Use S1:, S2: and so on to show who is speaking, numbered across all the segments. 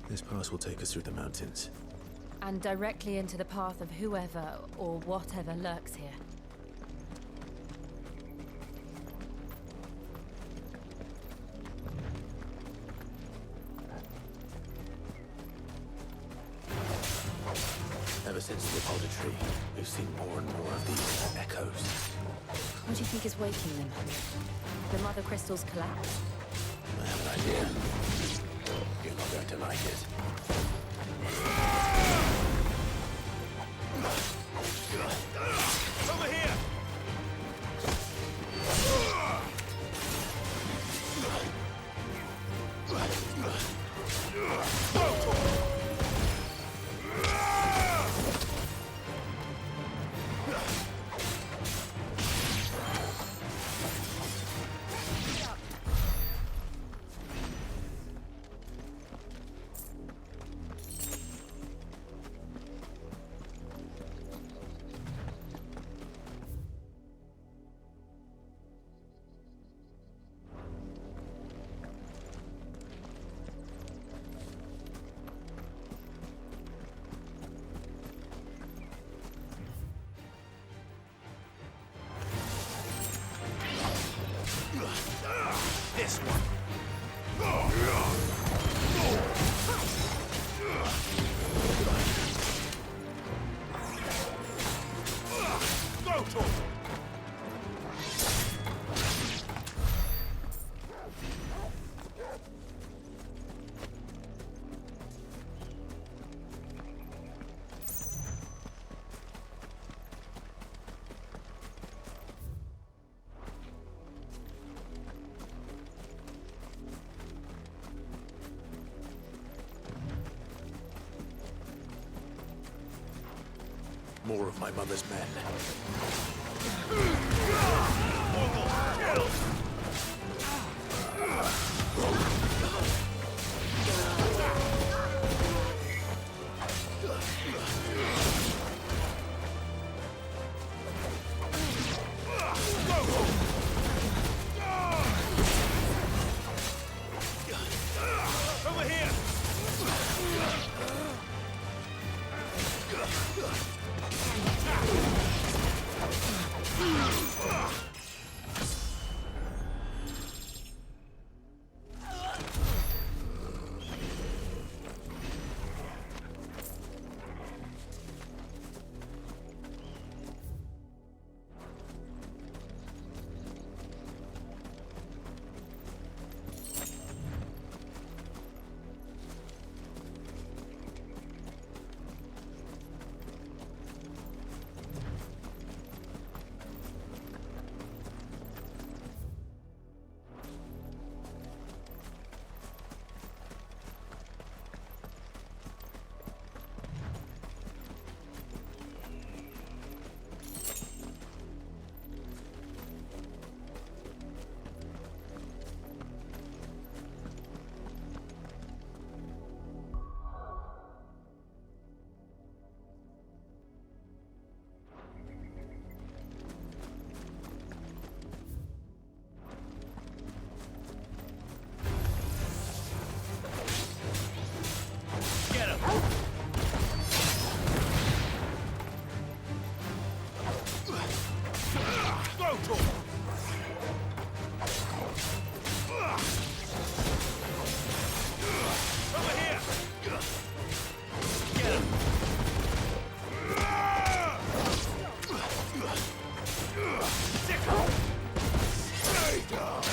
S1: This pass will take us through the mountains.
S2: And directly into the path of whoever or whatever lurks here.
S1: Ever since the repository, we've seen more and more of these echoes.
S2: What do you think is waking them? The mother crystals collapse?
S1: I have an idea. You're not going to like it.
S3: Over here! This one. Go, Tor!
S1: More of my mother's men.
S3: Over here! Get him! Go, Tor! Over here! Get him! Sick! Stay down!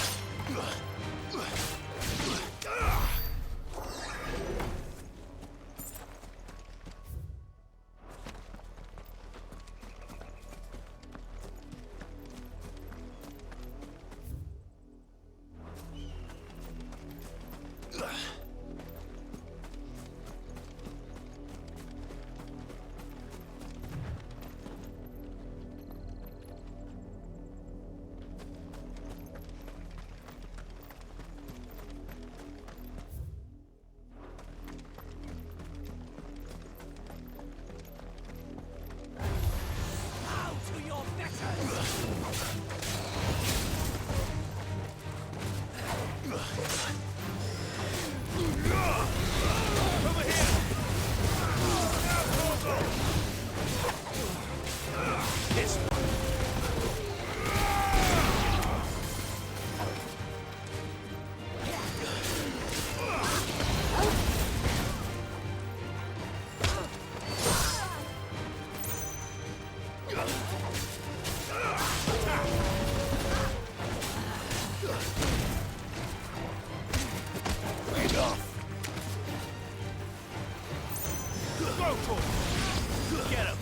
S3: Brutal! Get him!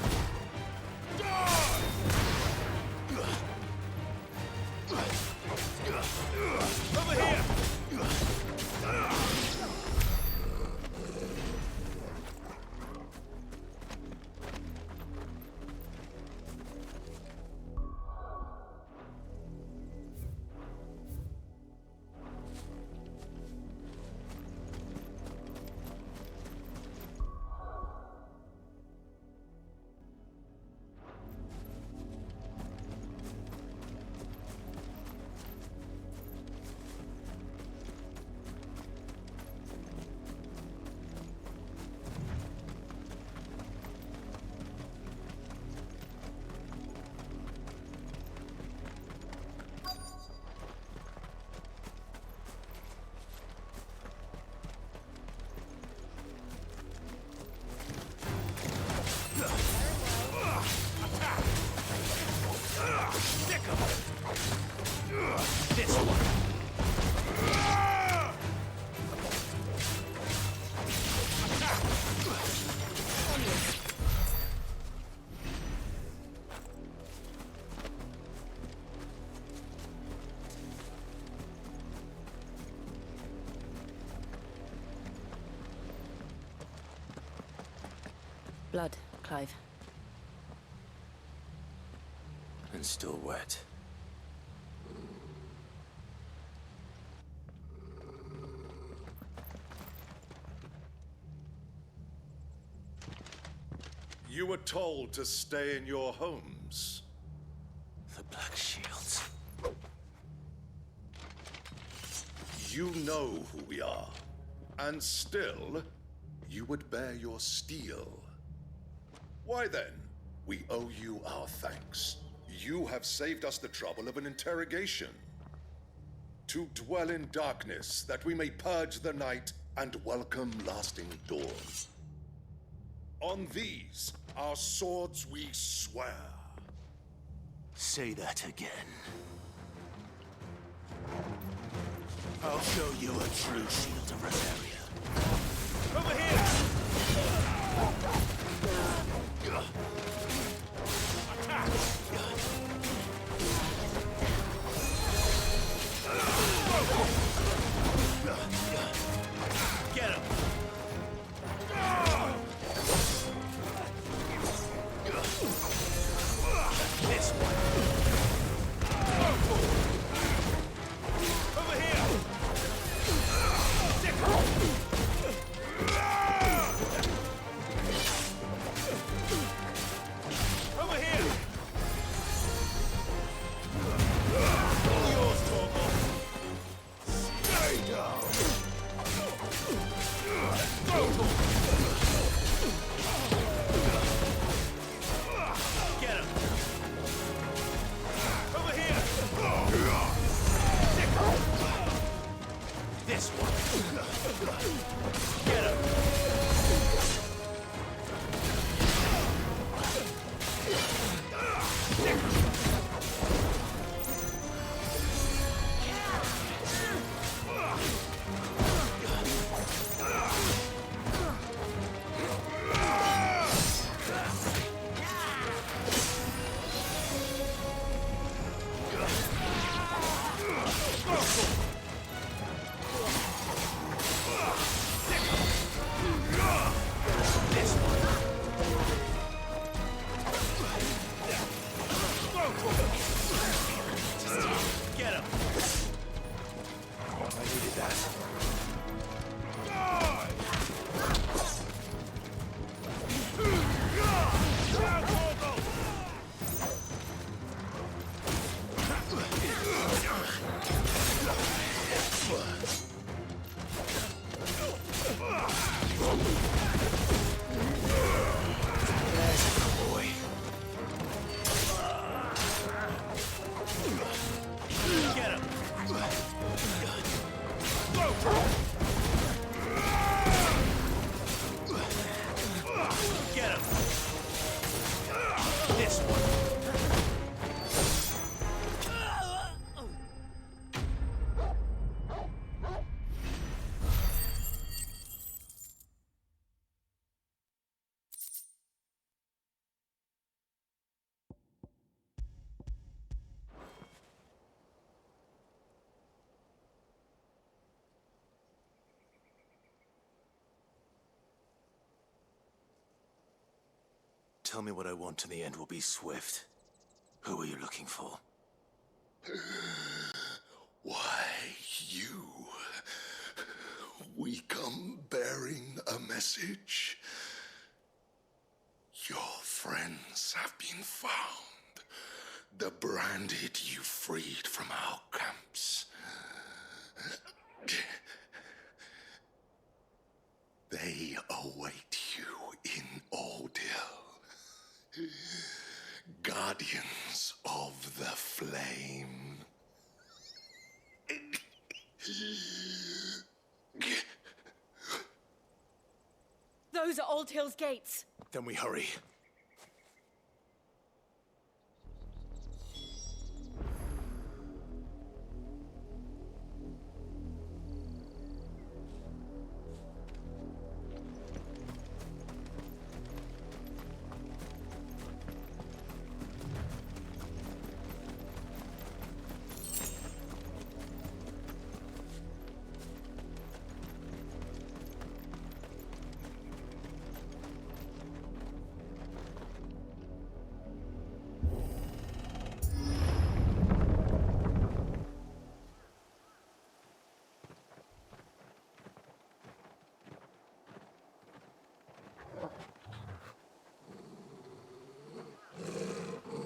S3: Over here! This one.
S2: Blood, Clive.
S1: And still wet.
S4: You were told to stay in your homes.
S1: The Black Shields.
S4: You know who we are. And still, you would bear your steel. Why then, we owe you our thanks. You have saved us the trouble of an interrogation. To dwell in darkness, that we may purge the night and welcome lasting dawn. On these, our swords we swear.
S1: Say that again. I'll show you a true shield of Rosaria.
S3: Over here! Get him! This one! Over here! Over here! Yours, Torgal! Stay down! Get him! Over here! This one! Get him!
S1: tell me what I want and the end will be swift. Who are you looking for?
S4: Why, you. We come bearing a message. Your friends have been found. The branded you freed from our camps. They await you in Ordeal. Guardians of the Flame.
S2: Those are Old Hill's gates.
S1: Then we hurry.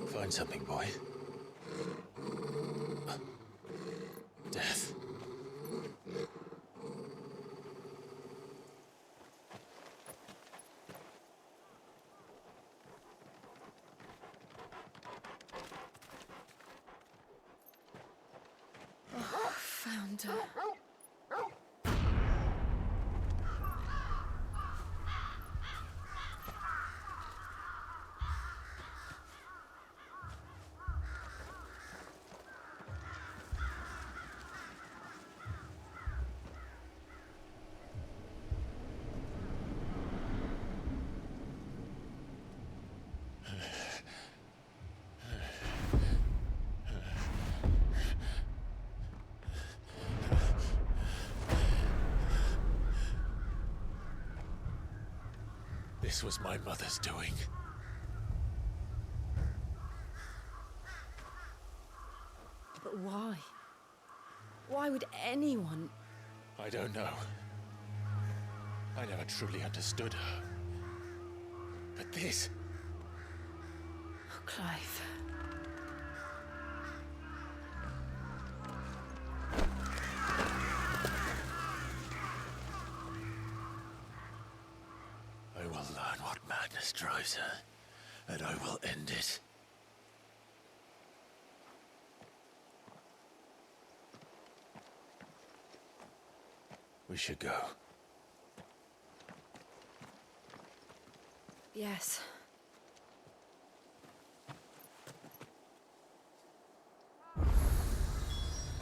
S1: Find something, boy. Death.
S2: Found her.
S1: This was my mother's doing.
S2: But why? Why would anyone...
S1: I don't know. I never truly understood her. But this...
S2: Oh, Clive.
S1: I will learn what madness drives her, and I will end it. We should go.
S2: Yes.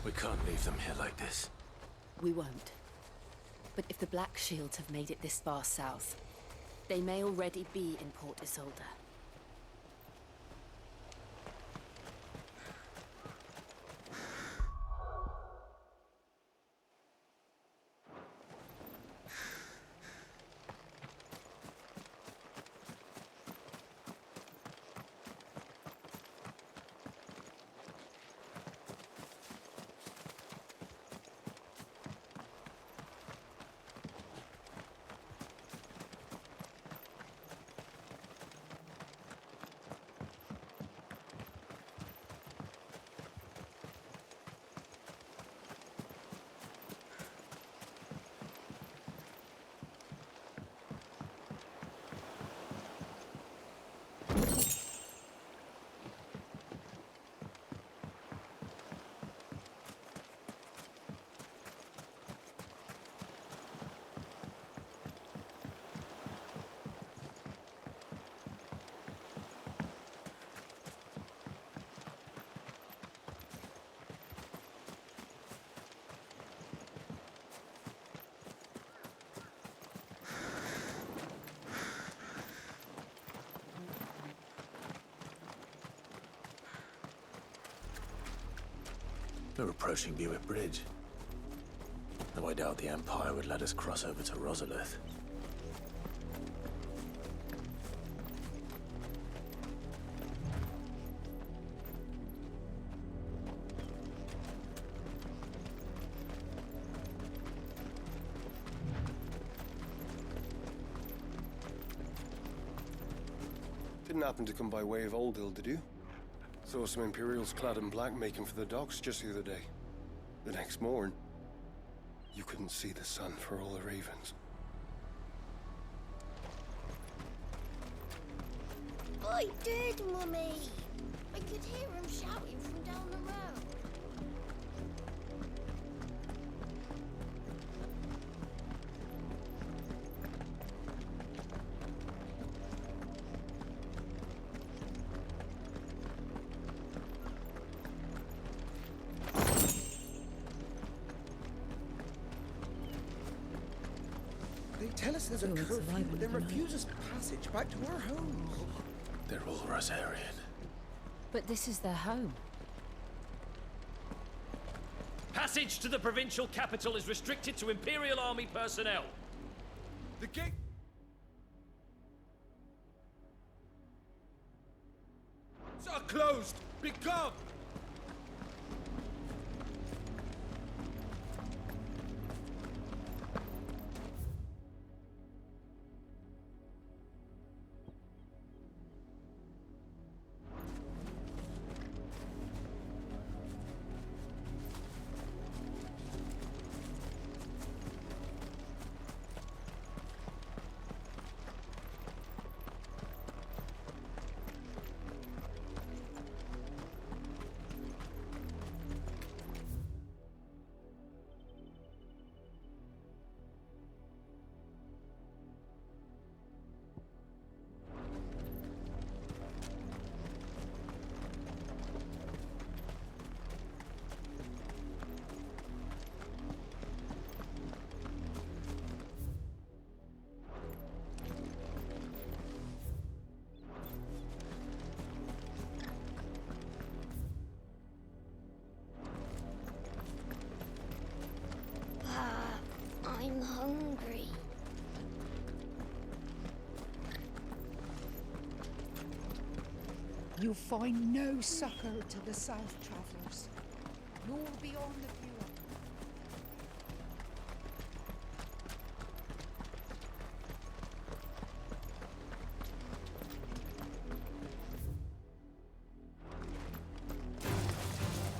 S1: We can't leave them here like this.
S2: We won't. But if the Black Shields have made it this far south, they may already be in Port Isolde.
S1: We're approaching Buick Bridge. Though I doubt the Empire would let us cross over to Rosalith.
S5: Didn't happen to come by way of Oldhill, did you? Saw some Imperials clad in black making for the docks just the other day. The next morn, you couldn't see the sun for all the ravens.
S6: I did, Mummy. I could hear him shouting from down the road.
S7: They tell us there's a curfew, but then refuse us passage back to our homes.
S1: They're all Rosarian.
S2: But this is their home.
S3: Passage to the provincial capital is restricted to Imperial Army personnel.
S7: The gate... are closed! Begone!
S6: I'm hungry.
S8: You find no succor to the South Travellers, nor beyond the view.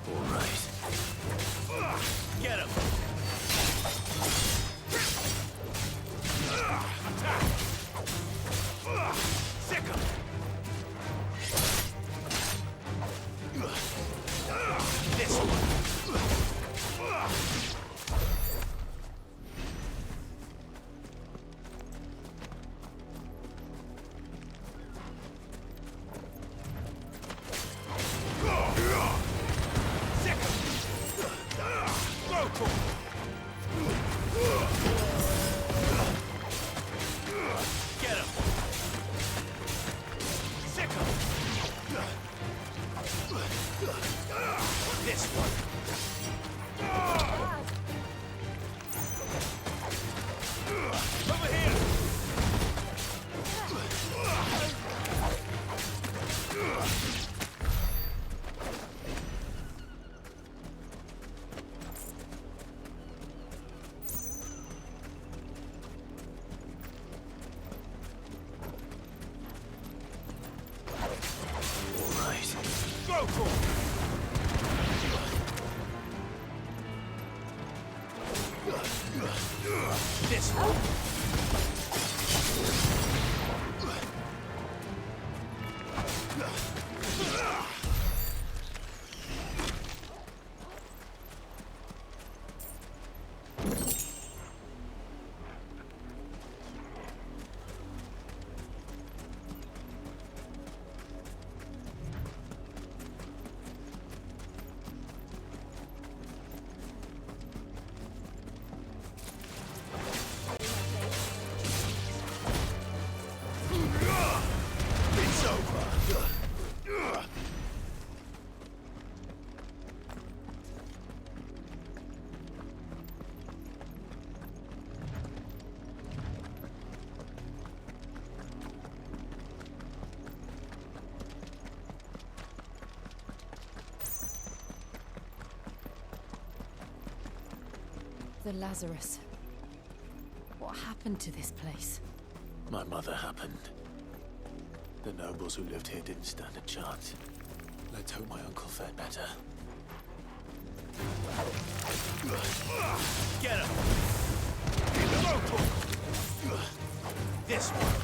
S3: All right. Get him! Attack! Sick him! This one! Sick him! Local! Get him! Sick him! This one! Over here! All right. Go for it! This one. It's over.
S2: The Lazarus. What happened to this place?
S1: My mother happened. The nobles who lived here didn't stand a chance. Let's hope my uncle fared better.
S3: Get him! This one.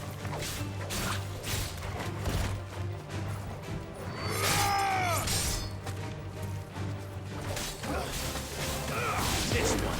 S3: This one.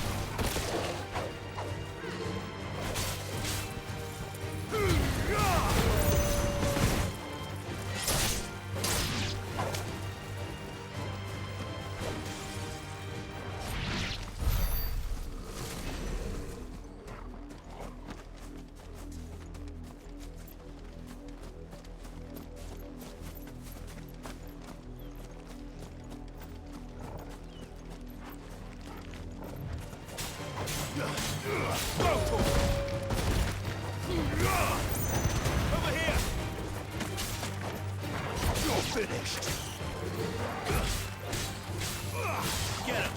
S3: Over here! You're finished! Get him!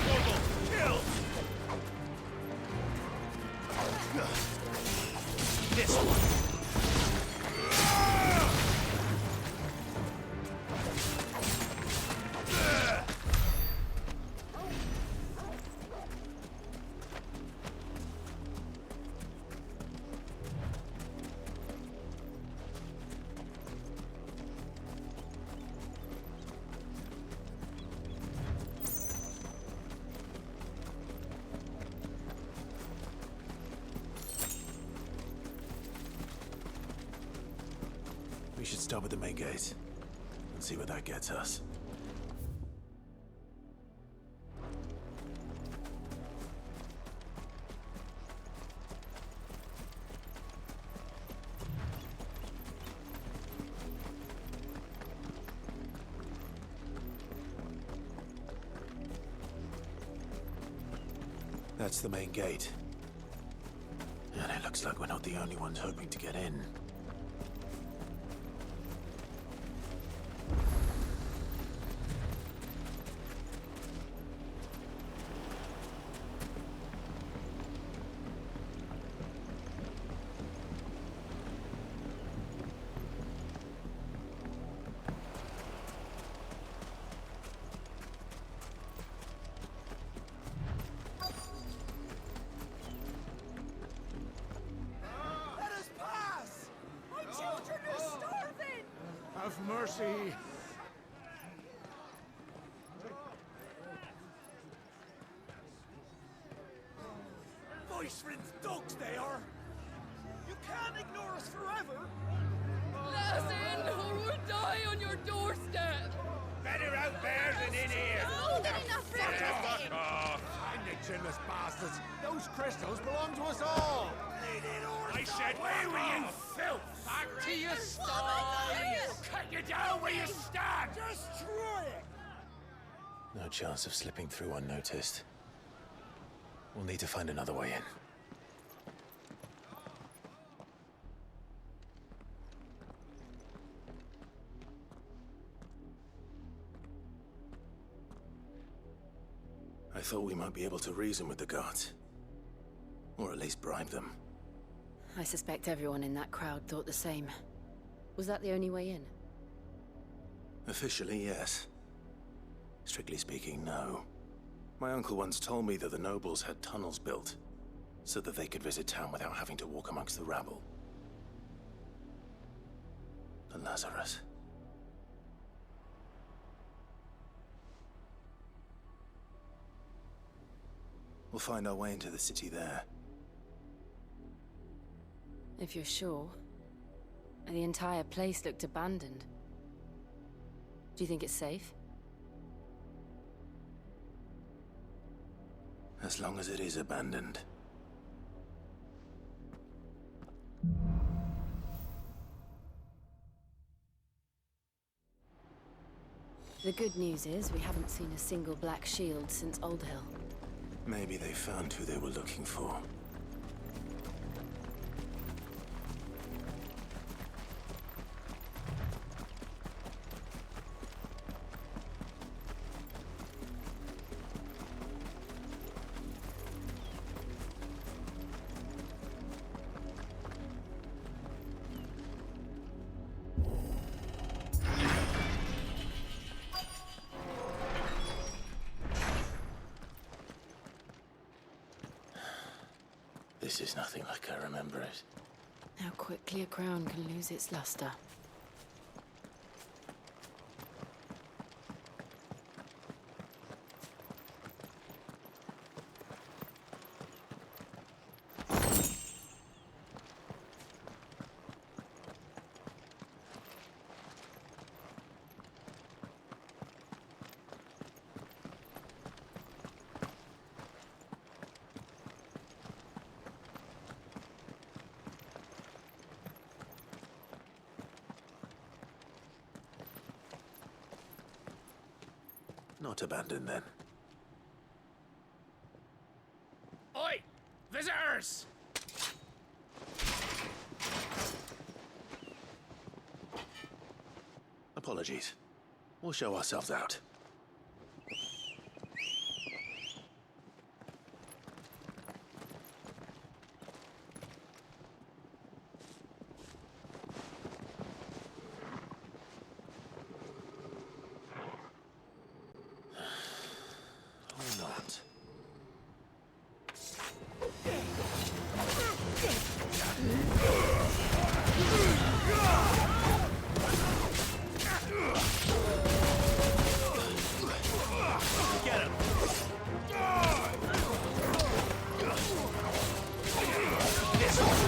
S3: Mortal, kill! This one!
S1: We should start with the main gate and see where that gets us. That's the main gate. And it looks like we're not the only ones hoping to get in. Have mercy!
S3: Voice-ridden dogs they are! You can't ignore us forever!
S9: Let us in, or we'll die on your doorstep!
S3: Better out there than in here!
S6: Oh, get enough for everything!
S1: Chinless bastards! Those crystals belong to us all!
S3: I said, where were you, filth? Back to your stall! Cut you down where you stand! Destroy it!
S1: No chance of slipping through unnoticed. We'll need to find another way in. I thought we might be able to reason with the guards. Or at least bribe them.
S2: I suspect everyone in that crowd thought the same. Was that the only way in?
S1: Officially, yes. Strictly speaking, no. My uncle once told me that the nobles had tunnels built, so that they could visit town without having to walk amongst the rabble. The Lazarus. We'll find our way into the city there.
S2: If you're sure. The entire place looked abandoned. Do you think it's safe?
S1: As long as it is abandoned.
S2: The good news is we haven't seen a single black shield since Old Hill.
S1: Maybe they found who they were looking for. This is nothing like I remember it.
S2: How quickly a crown can lose its luster.
S1: Not abandoned, then.
S3: Oi! Visitors!
S1: Apologies. We'll show ourselves out. Or not. Get him! This one!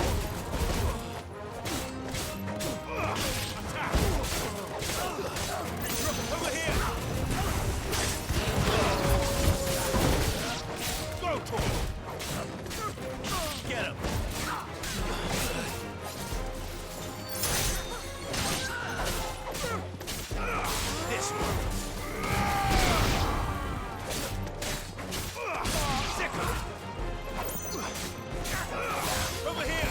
S1: Over here! Go, Tor! Get him! This one! Over here!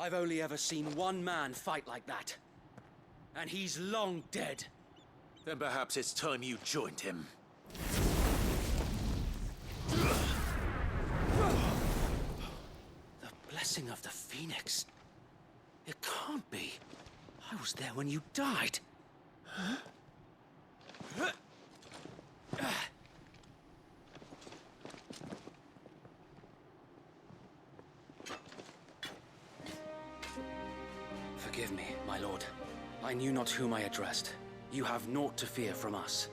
S10: I've only ever seen one man fight like that. And he's long dead.
S1: Then perhaps it's time you joined him.
S10: The blessing of the Phoenix. It can't be. I was there when you died. Forgive me, my lord. I knew not whom I addressed. You have naught to fear from us.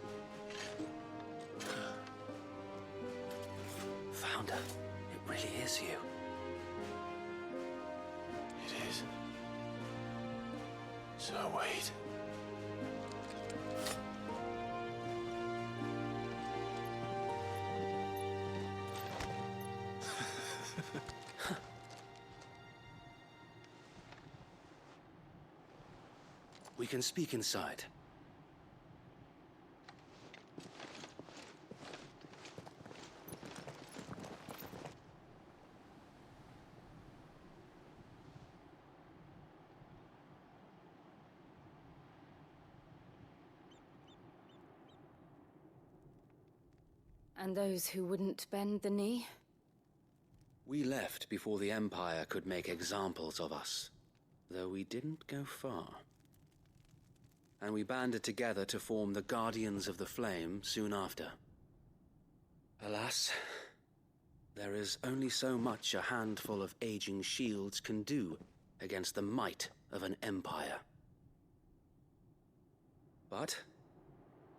S10: Founder, it really is you.
S1: It is. So wait.
S10: We can speak inside.
S2: And those who wouldn't bend the knee?
S10: We left before the Empire could make examples of us, though we didn't go far. And we banded together to form the Guardians of the Flame soon after. Alas, there is only so much a handful of aging shields can do against the might of an empire. But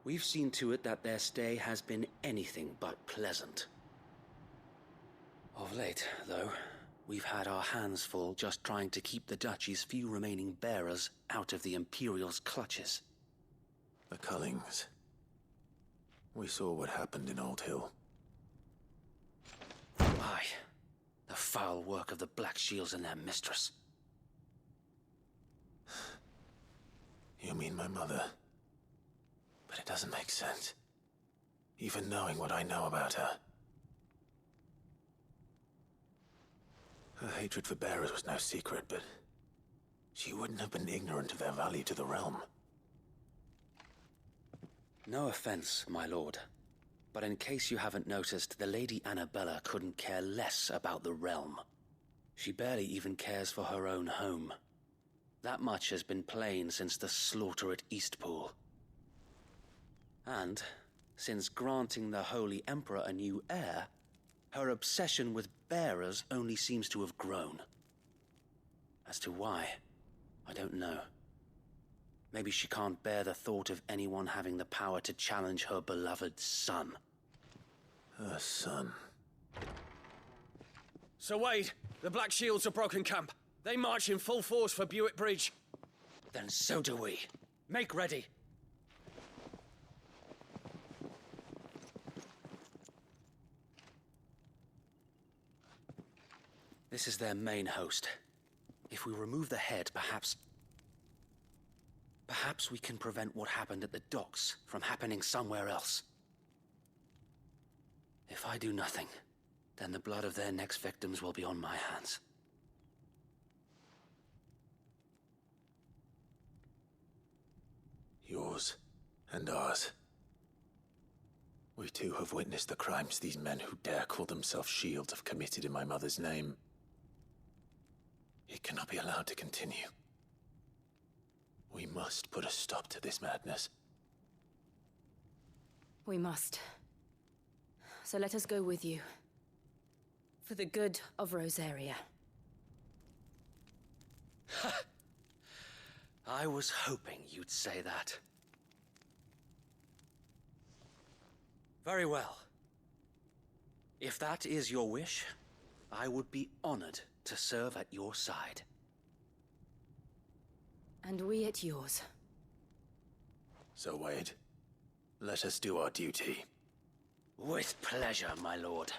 S10: we've seen to it that their stay has been anything but pleasant. Of late, though, we've had our hands full just trying to keep the Duchy's few remaining bearers out of the Imperial's clutches.
S1: The Cullings. We saw what happened in Old Hill.
S10: Aye. The foul work of the Black Shields and their mistress.
S1: You mean my mother? But it doesn't make sense. Even knowing what I know about her. Her hatred for bearers was no secret, but she wouldn't have been ignorant of their value to the realm.
S10: No offense, my lord, but in case you haven't noticed, the Lady Annabella couldn't care less about the realm. She barely even cares for her own home. That much has been plain since the slaughter at Eastpool. And, since granting the Holy Emperor a new heir, her obsession with bearers only seems to have grown. As to why, I don't know. Maybe she can't bear the thought of anyone having the power to challenge her beloved son.
S1: Her son.
S5: Sir Wade, the Black Shields have broken camp. They march in full force for Buick Bridge.
S10: Then so do we. Make ready. This is their main host. If we remove the head, perhaps we can prevent what happened at the docks from happening somewhere else. If I do nothing, then the blood of their next victims will be on my hands.
S1: Yours and ours. We too have witnessed the crimes these men who dare call themselves Shields have committed in my mother's name. It cannot be allowed to continue. We must put a stop to this madness.
S2: We must. So let us go with you. For the good of Rosaria.
S10: I was hoping you'd say that. Very well. If that is your wish, I would be honored to serve at your side.
S2: And we at yours.
S1: So, Wade, let us do our duty.
S10: With pleasure, my lord.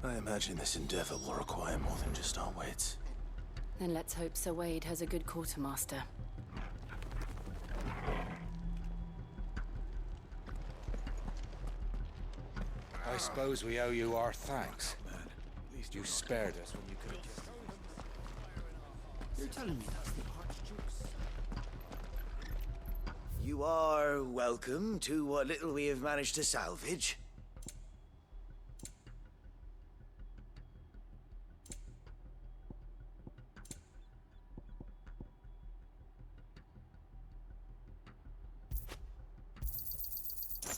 S1: I imagine this endeavor will require more than just our wits.
S2: Then let's hope Sir Wade has a good quartermaster.
S3: I suppose we owe you our thanks. You spared us when you could have just...
S11: You're telling me that's the Archduke's... You are welcome to what little we have managed to salvage.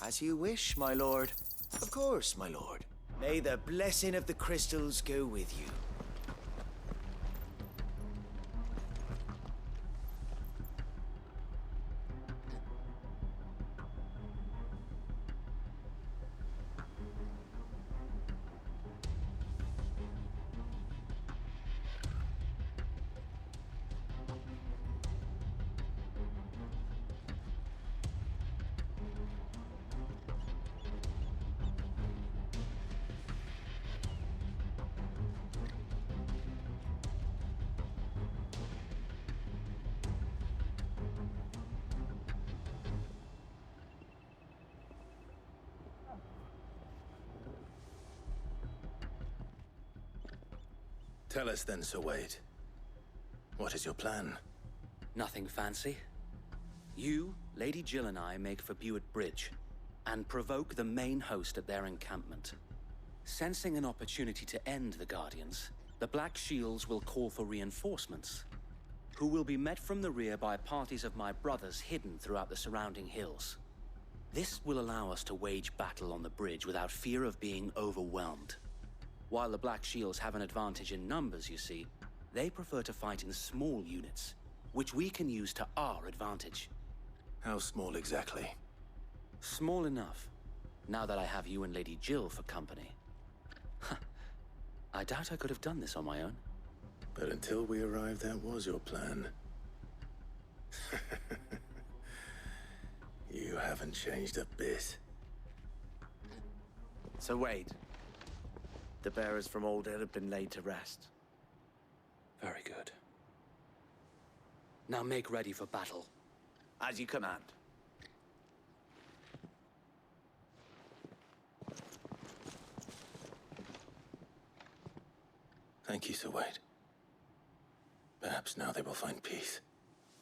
S11: As you wish, my lord. Of course, my lord. May the blessing of the crystals go with you.
S1: Tell us then, Sir Wade. What is your plan?
S10: Nothing fancy. You, Lady Jill and I make for Buick Bridge, and provoke the main host at their encampment. Sensing an opportunity to end the Guardians, the Black Shields will call for reinforcements, who will be met from the rear by parties of my brothers hidden throughout the surrounding hills. This will allow us to wage battle on the bridge without fear of being overwhelmed. While the Black Shields have an advantage in numbers, you see, they prefer to fight in small units, which we can use to our advantage.
S1: How small exactly?
S10: Small enough, now that I have you and Lady Jill for company. I doubt I could have done this on my own.
S1: But until we arrived, that was your plan. You haven't changed a bit.
S11: So Wade, the bearers from Oldale have been laid to rest.
S10: Very good. Now make ready for battle.
S11: As you command.
S1: Thank you, Sir Wade. Perhaps now they will find peace.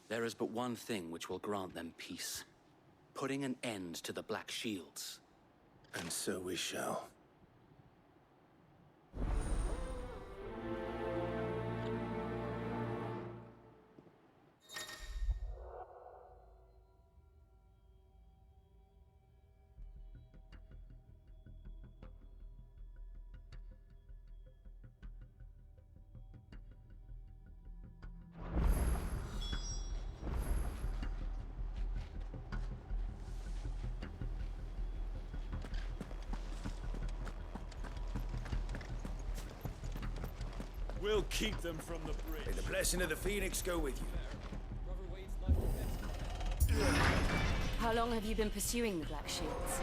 S10: There is but one thing which will grant them peace. putting an end to the Black Shields.
S1: And so we shall.
S3: We'll keep them from the bridge.
S11: May the blessing of the Phoenix go with you.
S2: How long have you been pursuing the Black Shields?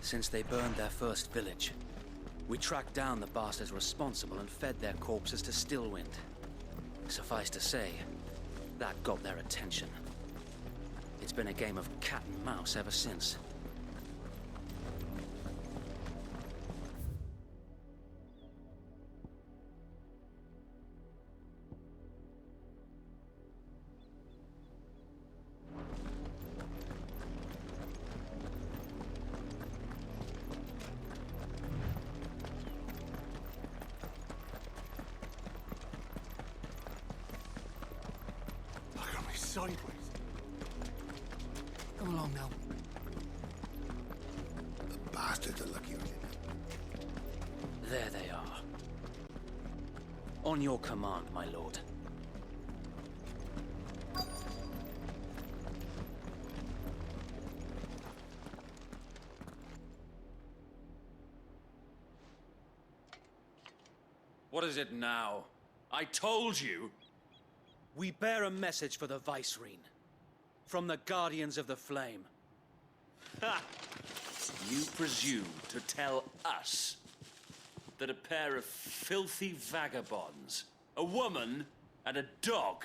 S10: Since they burned their first village, we tracked down the bastards responsible and fed their corpses to Stillwind. Suffice to say, that got their attention. It's been a game of cat and mouse ever since.
S3: Sideways.
S10: Come along now.
S3: The bastards are lucky on it.
S10: There they are. On your command, my lord.
S3: What is it now? I told you!
S10: We bear a message for the Vicereine. From the Guardians of the Flame.
S3: Ha! You presume to tell us that a pair of filthy vagabonds, a woman and a dog,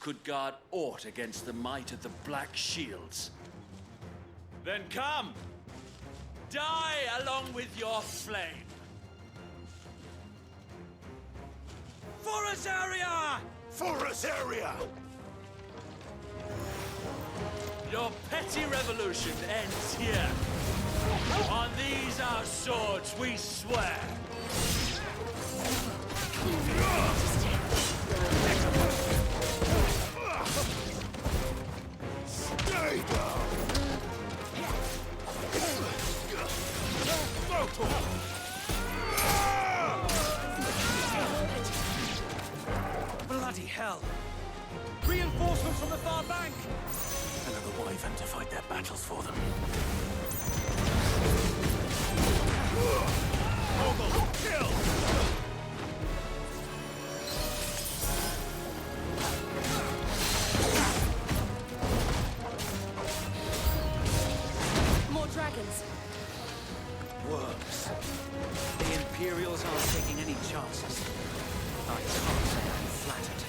S3: could guard aught against the might of the Black Shields? Then come! Die along with your flame! For Azaria! For Azaria! Your petty revolution ends here. On these our swords we swear. Stay down!
S10: Bloody hell! Reinforcements from the far bank!
S1: Another wyvern to fight their battles for them.
S3: Noble, kill!
S2: More dragons!
S10: Worms. The Imperials aren't taking any chances. I can't say I'm flattered.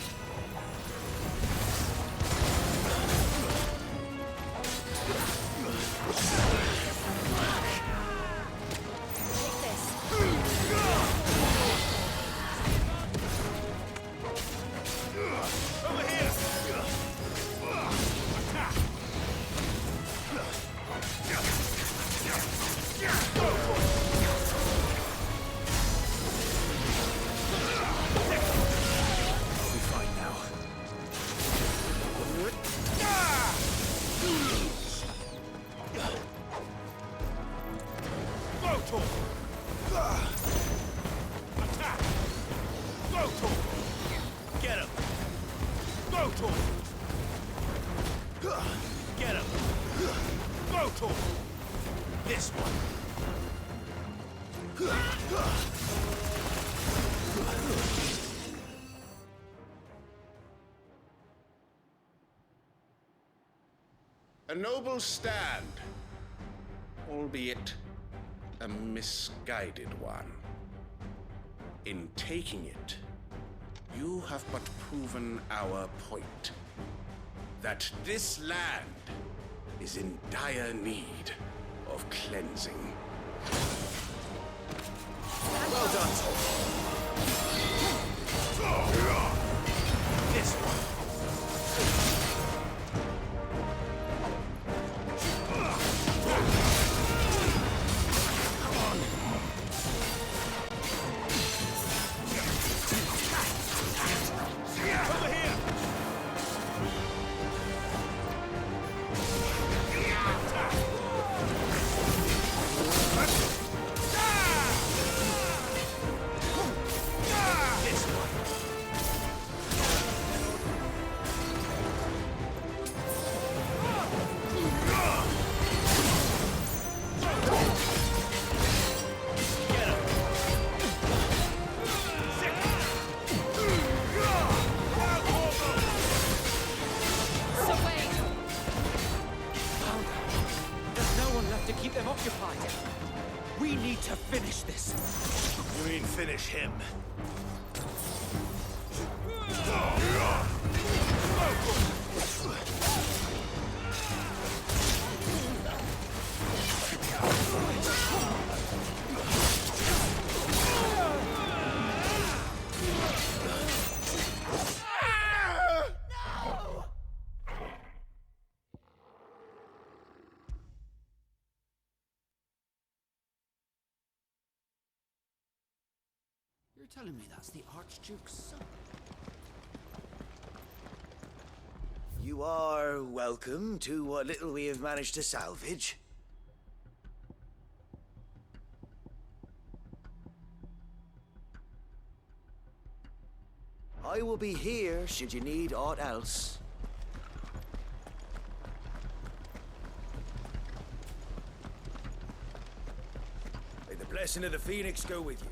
S3: Get him! Go to him! Get him! Go to him! This one!
S4: A noble stand, albeit a misguided one. In taking it, you have but proven our point. That this land is in dire need of cleansing.
S11: Well done.
S3: This one!
S11: to finish this.
S1: You mean finish him?
S11: You're telling me that's the Archduke's son?
S12: You are welcome to what little we have managed to salvage. I will be here should you need aught else. May the blessing of the Phoenix go with you.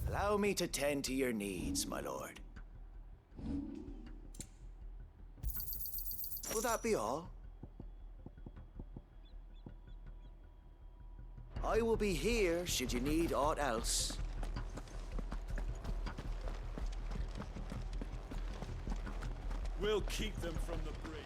S12: Allow me to tend to your needs, my lord. Will that be all? I will be here should you need aught else.
S3: We'll keep them from the bridge.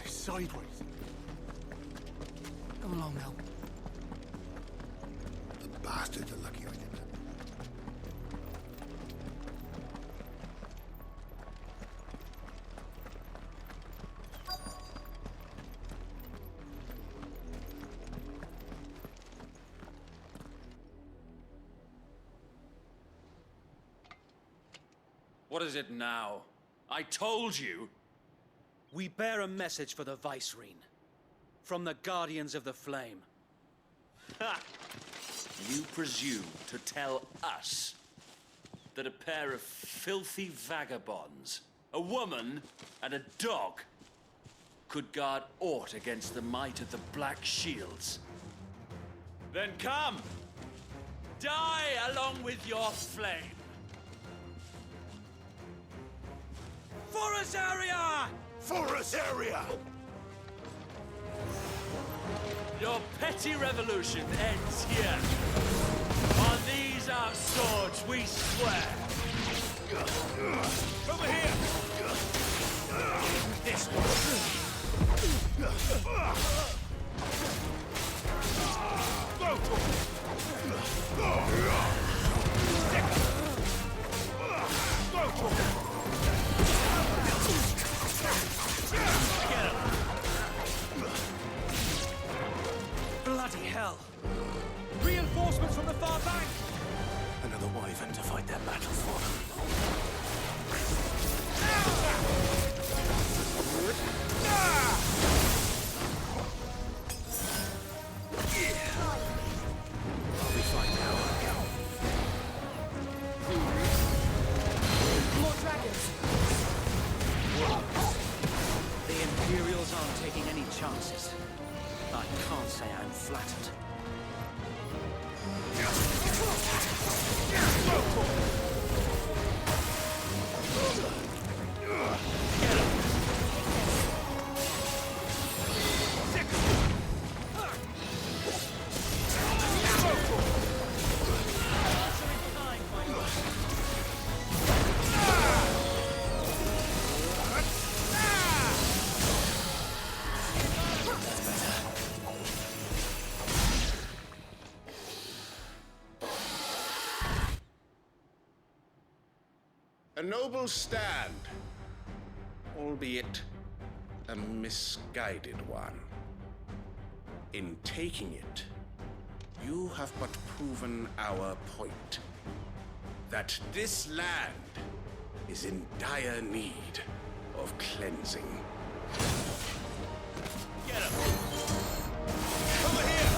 S1: Sideways.
S11: Come along now.
S1: The bastards are lucky I didn't.
S3: What is it now? I told you!
S10: We bear a message for the Vicereine. From the Guardians of the Flame.
S3: Ha! You presume to tell us that a pair of filthy vagabonds, a woman and a dog, could guard aught against the might of the Black Shields? Then come! Die along with your flame! For Azaria!
S1: For Azaria!
S3: Your petty revolution ends here. On these our swords we swear. Over here! This one.
S11: Bloody hell! Reinforcements from the far bank!
S1: Another wyvern to fight their battles for them. I'll be fine now.
S11: More dragons! The Imperials aren't taking any chances. I can't say I'm flattered.
S13: A noble stand, albeit a misguided one. In taking it, you have but proven our point. That this land is in dire need of cleansing.
S3: Get him! Over here!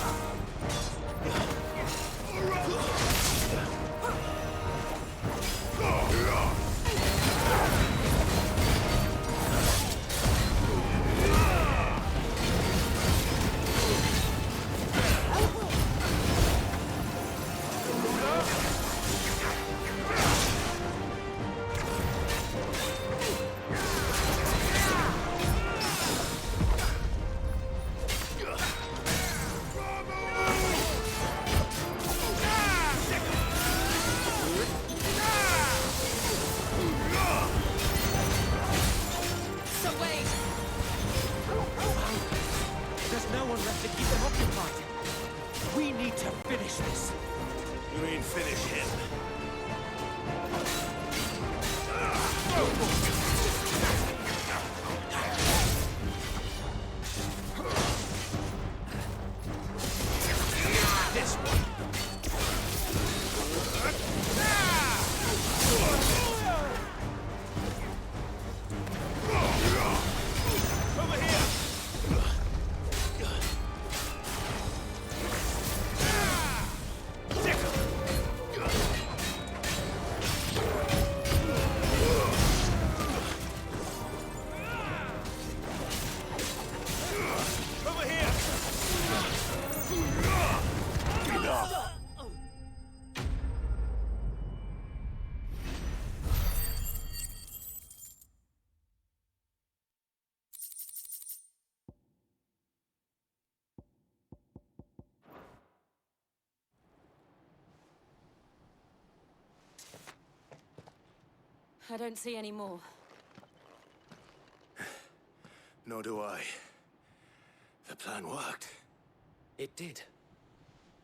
S2: I don't see any more.
S1: Nor do I. The plan worked.
S11: It did.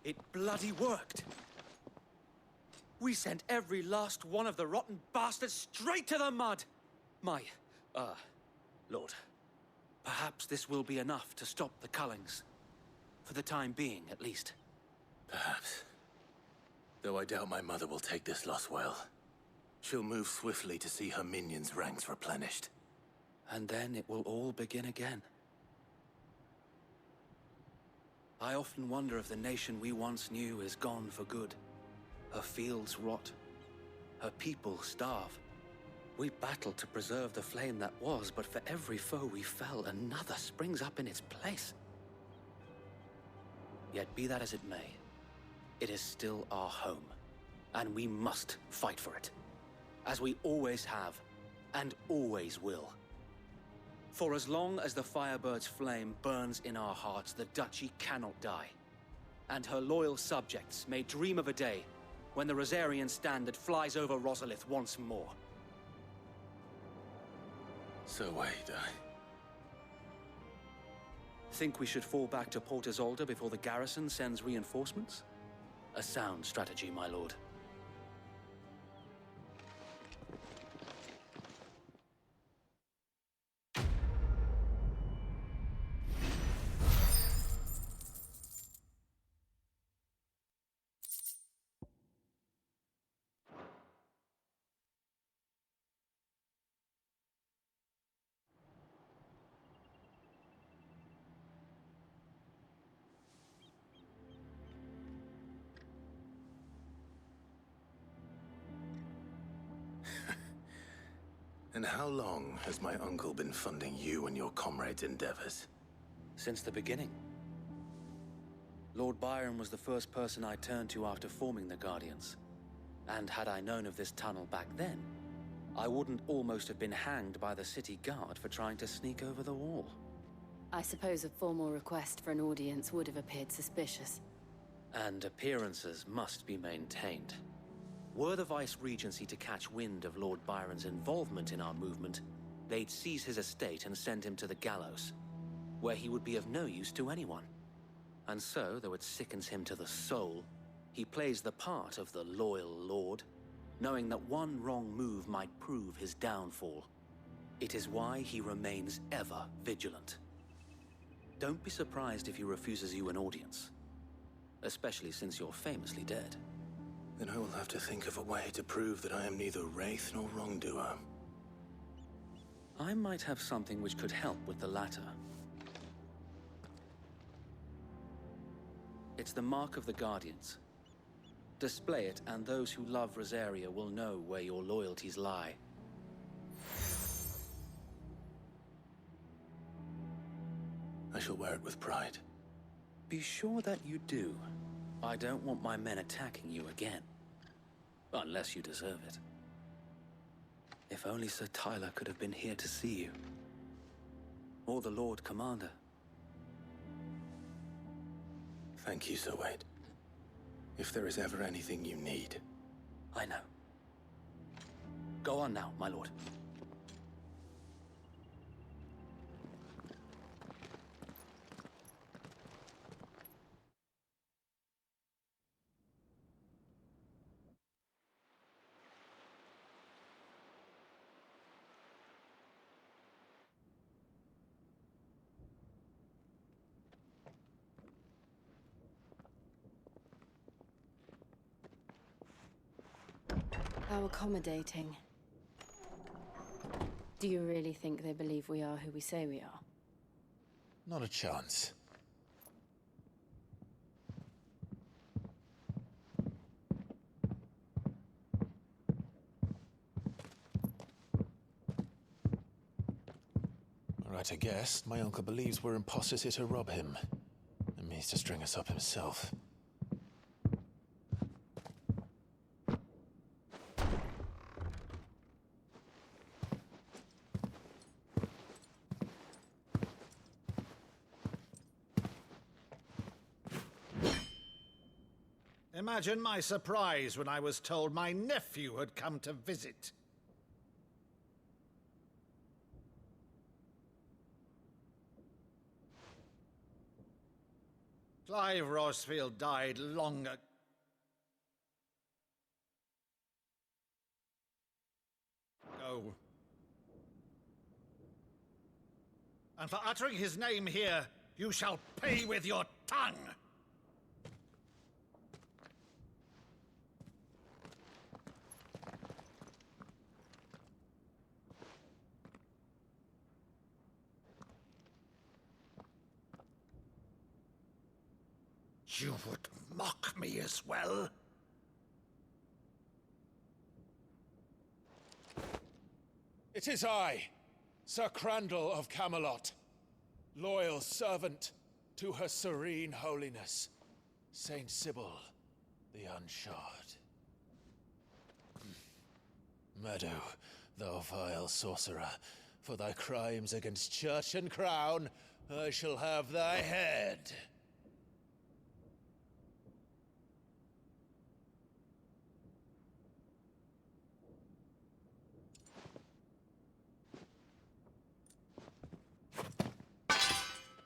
S11: It bloody worked. We sent every last one of the rotten bastards straight to the mud! Lord, perhaps this will be enough to stop the Cullings. For the time being, at least.
S1: Perhaps. Though I doubt my mother will take this loss well. She'll move swiftly to see her minions' ranks replenished.
S11: And then it will all begin again. I often wonder if the nation we once knew is gone for good. Her fields rot. Her people starve. We battled to preserve the flame that was, but for every foe we fell, another springs up in its place. Yet be that as it may, it is still our home, and we must fight for it. As we always have, and always will. For as long as the Firebird's flame burns in our hearts, the Duchy cannot die. And her loyal subjects may dream of a day when the Rosarian standard flies over Rosalith once more.
S1: So wait,
S11: Think we should fall back to Port Isolde before the garrison sends reinforcements? A sound strategy, my lord.
S1: And how long has my uncle been funding you and your comrades' endeavors?
S11: Since the beginning. Lord Byron was the first person I turned to after forming the Guardians. And had I known of this tunnel back then, I wouldn't almost have been hanged by the city guard for trying to sneak over the wall.
S2: I suppose a formal request for an audience would have appeared suspicious.
S11: And appearances must be maintained. Were the Vice-Regency to catch wind of Lord Byron's involvement in our movement, they'd seize his estate and send him to the gallows, where he would be of no use to anyone. And so, though it sickens him to the soul, he plays the part of the loyal lord, knowing that one wrong move might prove his downfall. It is why he remains ever vigilant. Don't be surprised if he refuses you an audience, especially since you're famously dead.
S1: Then I will have to think of a way to prove that I am neither wraith nor wrongdoer.
S11: I might have something which could help with the latter. It's the Mark of the Guardians. Display it, and those who love Rosaria will know where your loyalties lie.
S1: I shall wear it with pride.
S11: Be sure that you do. I don't want my men attacking you again. Unless you deserve it. If only Sir Tyler could have been here to see you. Or the Lord Commander.
S1: Thank you, Sir Wade. If there is ever anything you need.
S11: I know. Go on now, my lord.
S2: How accommodating. Do you really think they believe we are who we say we are?
S1: Not a chance. Right, I guess. My uncle believes we're imposters here to rob him. And means to string us up himself.
S14: Imagine my surprise when I was told my nephew had come to visit. Clive Rosfield died long ago. And for uttering his name here, you shall pay with your tongue! You would mock me as well?
S1: It is I, Sir Crandall of Camelot, loyal servant to Her Serene Holiness, Saint Sybil the Unshod. Meadow, thou vile sorcerer, for thy crimes against church and crown, I shall have thy head.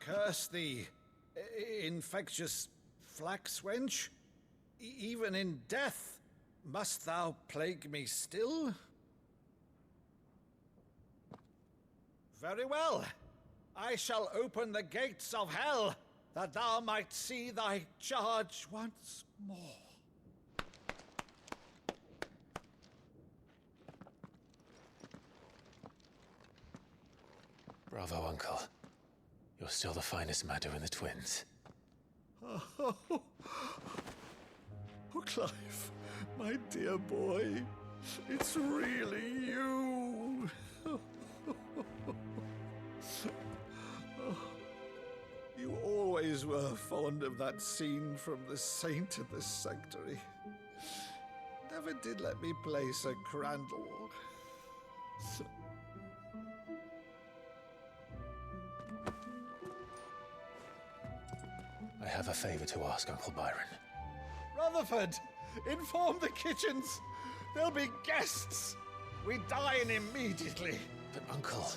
S14: Curse thee, infectious flax wench. Even in death, must thou plague me still? Very well. I shall open the gates of hell, that thou might see thy charge once more.
S1: Bravo, Uncle. You're still the finest Meadow in the twins.
S14: Oh, Clive, my dear boy, it's really you. You always were fond of that scene from The Saint in the Sanctuary. Never did let me play Sir Crandall.
S1: I have a favor to ask, Uncle Byron.
S14: Rutherford, inform the kitchens. There'll be guests. We dine immediately.
S1: But, Uncle...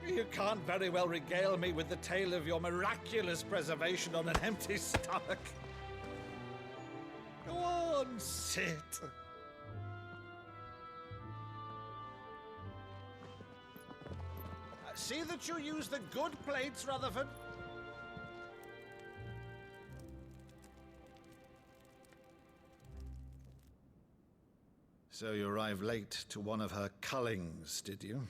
S14: You can't very well regale me with the tale of your miraculous preservation on an empty stomach. Go on, sit. See that you use the good plates, Rutherford. So you arrived late to one of her cullings, did you?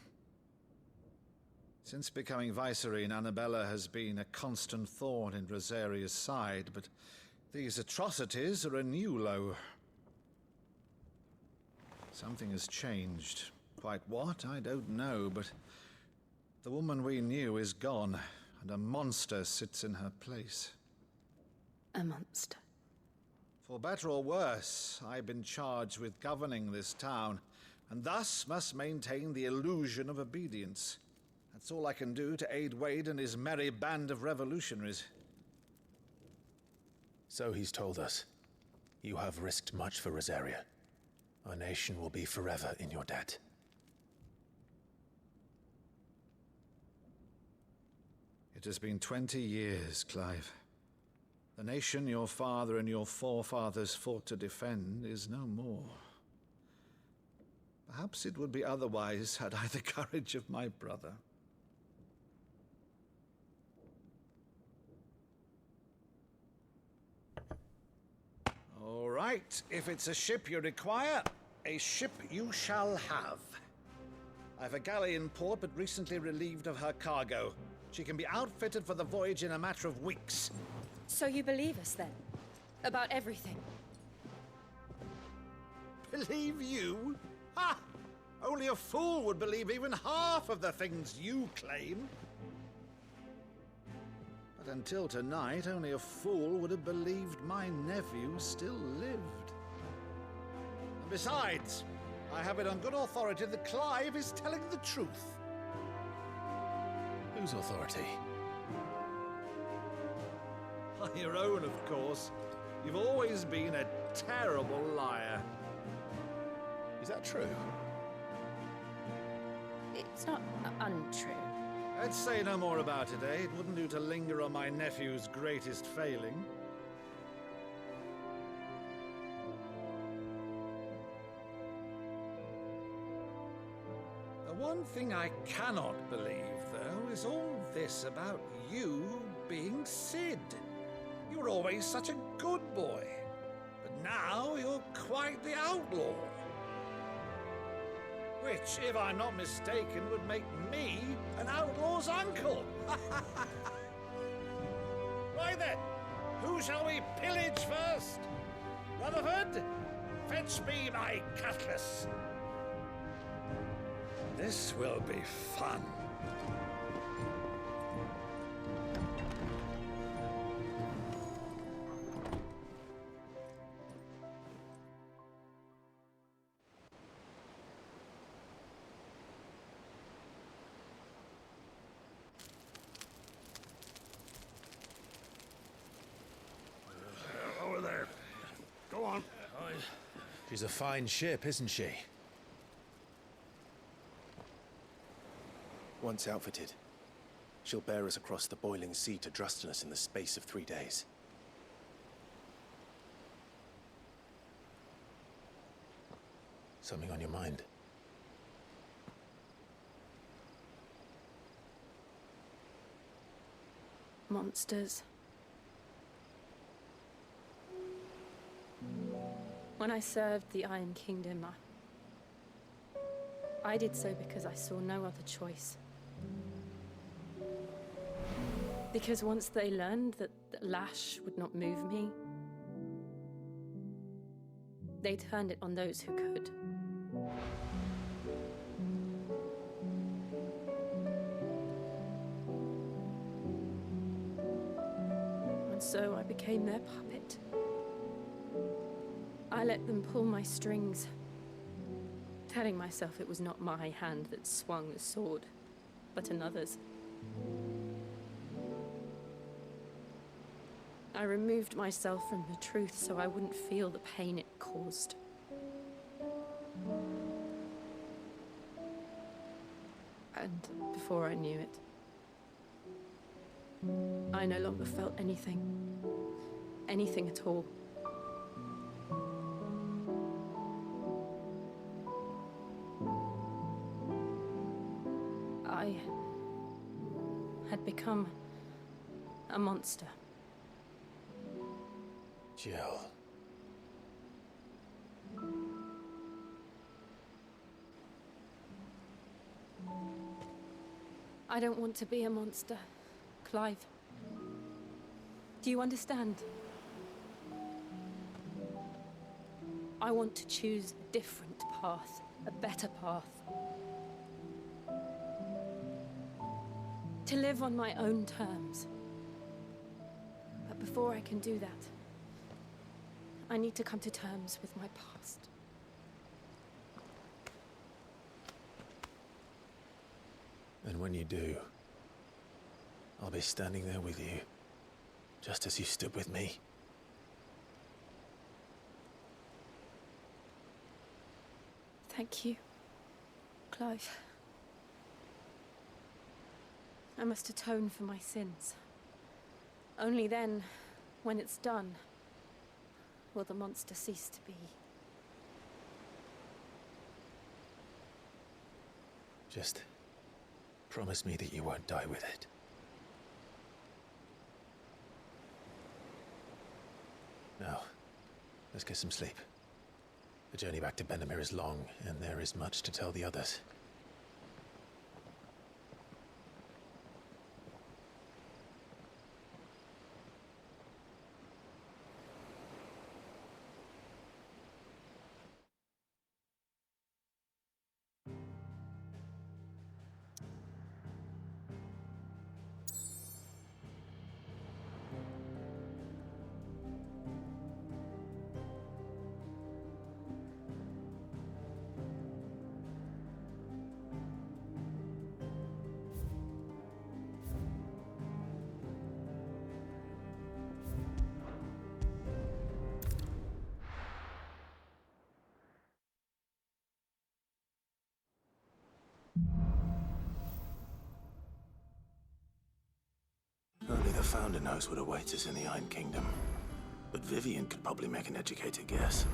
S14: Since becoming Vicereine, Annabella has been a constant thorn in Rosaria's side, but these atrocities are a new low. Something has changed. Quite what, I don't know, but the woman we knew is gone, and a monster sits in her place.
S2: A monster?
S14: For better or worse, I've been charged with governing this town, and thus must maintain the illusion of obedience. That's all I can do to aid Wade and his merry band of revolutionaries.
S1: So he's told us. You have risked much for Rosaria. Our nation will be forever in your debt.
S14: It has been 20 years, Clive. The nation your father and your forefathers fought to defend is no more. Perhaps it would be otherwise had I the courage of my brother. All right, if it's a ship you require, a ship you shall have. I've a galley in port, but recently relieved of her cargo. She can be outfitted for the voyage in a matter of weeks.
S2: So you believe us, then? About everything?
S14: Believe you? Ha! Only a fool would believe even half of the things you claim. But until tonight, only a fool would have believed my nephew still lived. And besides, I have it on good authority that Clive is telling the truth.
S1: Whose authority?
S14: On your own, of course. You've always been a terrible liar.
S1: Is that true?
S2: It's not untrue.
S14: Let's say no more about it, eh? It wouldn't do to linger on my nephew's greatest failing. The one thing I cannot believe, though, is all this about you being Cid. You were always such a good boy, but now you're quite the outlaw. Which, if I'm not mistaken, would make me an outlaw's uncle. Right then, who shall we pillage first? Rutherford, fetch me my cutlass. This will be fun.
S13: Over there. Go on.
S1: She's a fine ship, isn't she? Once outfitted, she'll bear us across the boiling sea to Drustinus in the space of 3 days. Something on your mind?
S2: Monsters. When I served the Iron Kingdom, I did so because I saw no other choice. Because once they learned that Lash would not move me, they turned it on those who could. And so I became their puppet. I let them pull my strings, telling myself it was not my hand that swung the sword, but another's. I removed myself from the truth so I wouldn't feel the pain it caused. And before I knew it, I no longer felt anything. Anything at all. had become a monster.
S1: Jill.
S2: I don't want to be a monster, Clive. Do you understand? I want to choose a different path, a better path. To live on my own terms. But before I can do that, I need to come to terms with my past.
S1: And when you do, I'll be standing there with you, just as you stood with me.
S2: Thank you, Clive. I must atone for my sins. Only then, when it's done, will the monster cease to be.
S1: Just promise me that you won't die with it. Now, let's get some sleep. The journey back to Benamir is long, and there is much to tell the others. Only the Founder knows what awaits us in the Iron Kingdom. But Vivian could probably make an educated guess.